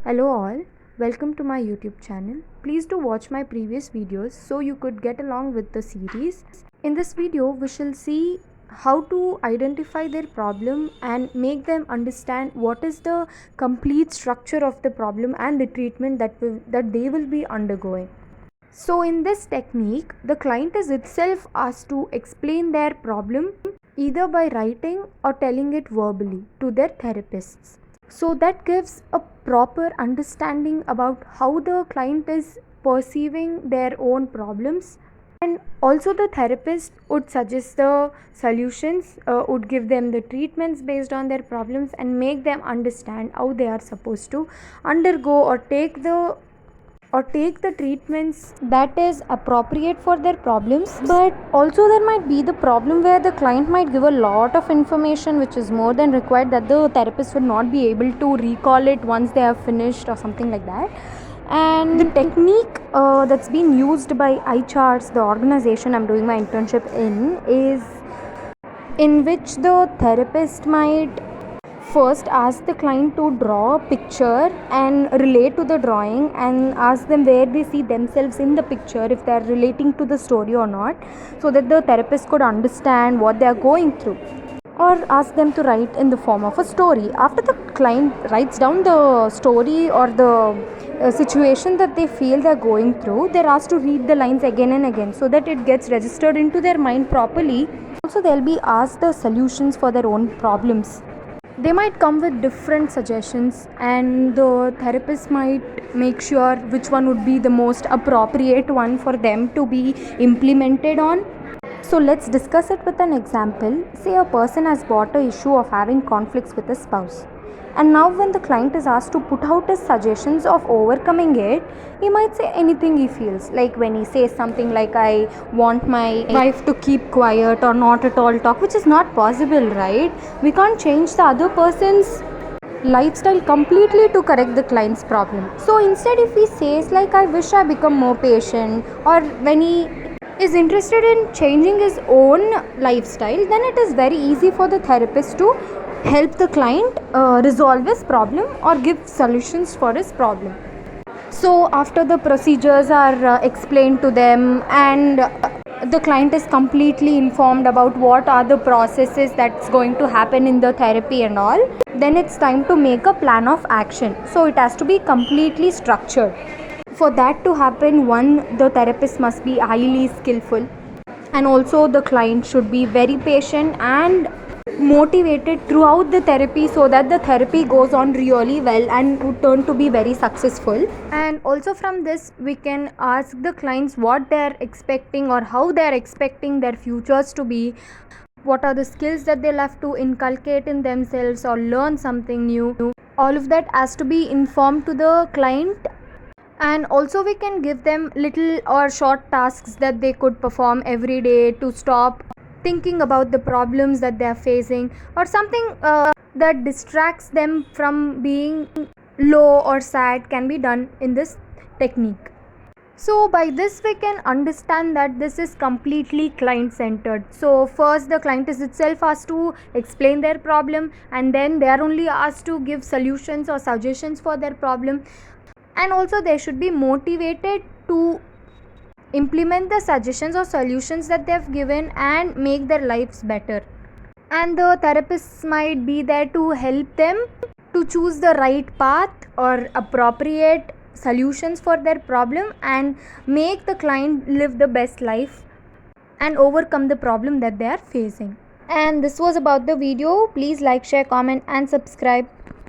Hello all, welcome to my YouTube channel. Please do watch my previous videos so you could get along with the series. In this video, we shall see how to identify their problem and make them understand what is the complete structure of the problem and the treatment that they will be undergoing. So in this technique, the client is itself asked to explain their problem either by writing or telling it verbally to their therapists. So that gives a proper understanding about how the client is perceiving their own problems, and also the therapist would suggest the solutions, would give them the treatments based on their problems and make them understand how they are supposed to undergo or take the treatments that is appropriate for their problems. But also there might be the problem where the client might give a lot of information which is more than required, that the therapist would not be able to recall it once they have finished or something like that. And the technique that's been used by iCharts, the organization I'm doing my internship in, is in which the therapist might first ask the client to draw a picture and relate to the drawing, and ask them where they see themselves in the picture, if they are relating to the story or not, so that the therapist could understand what they are going through, or ask them to write in the form of a story. After the client writes down the story or the situation that they feel they're going through, they're asked to read the lines again and again so that it gets registered into their mind properly. Also, they'll be asked the solutions for their own problems. They might come with different suggestions, and the therapist might make sure which one would be the most appropriate one for them to be implemented on. So let's discuss it with an example. Say a person has bought a issue of having conflicts with his spouse, and now when the client is asked to put out his suggestions of overcoming it, he might say anything he feels. Like when he says something like, I want my wife to keep quiet or not at all talk, which is not possible, right? We can't change the other person's lifestyle completely to correct the client's problem. So instead, if he says like, I wish I become more patient, or when he is interested in changing his own lifestyle, then it is very easy for the therapist to help the client resolve his problem or give solutions for his problem. So after the procedures are explained to them, and the client is completely informed about what are the processes that's going to happen in the therapy and all, then it's time to make a plan of action. So it has to be completely structured. For that to happen, one, the therapist must be highly skillful, and also the client should be very patient and motivated throughout the therapy, so that the therapy goes on really well and would turn to be very successful. And also from this, we can ask the clients what they are expecting or how they are expecting their futures to be, what are the skills that they'll have to inculcate in themselves or learn something new. All of that has to be informed to the client. And also we can give them little or short tasks that they could perform every day to stop thinking about the problems that they are facing, or something that distracts them from being low or sad can be done in this technique. So by this we can understand that this is completely client centered. So first the client is itself asked to explain their problem, and then they are only asked to give solutions or suggestions for their problem, and also they should be motivated to implement the suggestions or solutions that they have given and make their lives better. And the therapists might be there to help them to choose the right path or appropriate solutions for their problem and make the client live the best life and overcome the problem that they are facing. And this was about the video. Please like, share, comment and subscribe.